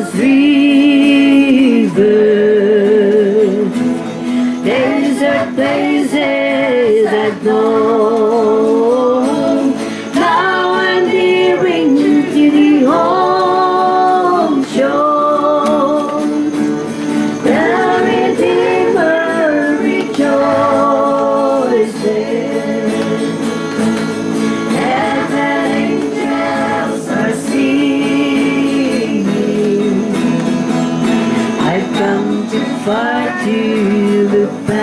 those rivers, desert places I've known. Now I'm nearing to the home shore. The Redeemer rejoices. Heaven angels are singing. I've come too far to look back.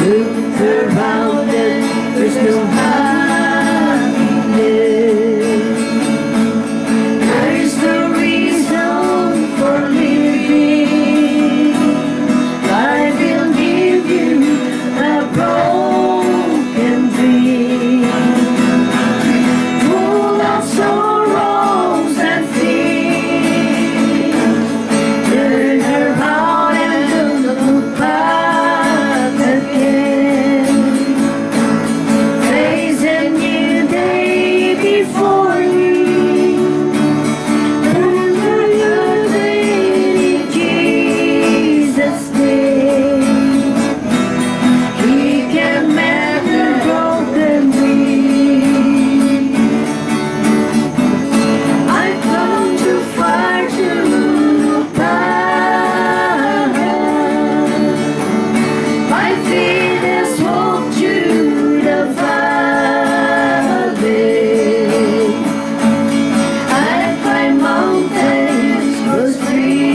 Look around and there's no happiness. There's no reason for living. Life will give you a broken dream, full of sorrows and fear. Turn around and don't look back again. Face a new day before you. Remember your day in Jesus' name. He can mend a broken dream. I've come too far to look back. My feet has walked through the valley. I climb mountains, cross rivers,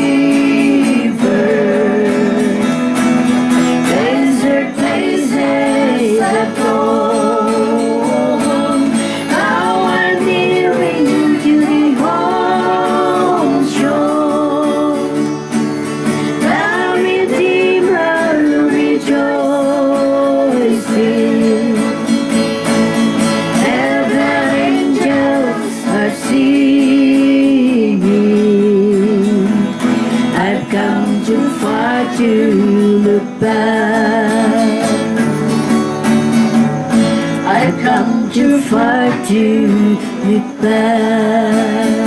desert places I've known. Now I'm nearing to the home shore. The Redeemer rejoicing. Heaven angels are singing. I've come too far to look back. I've come too far to look back.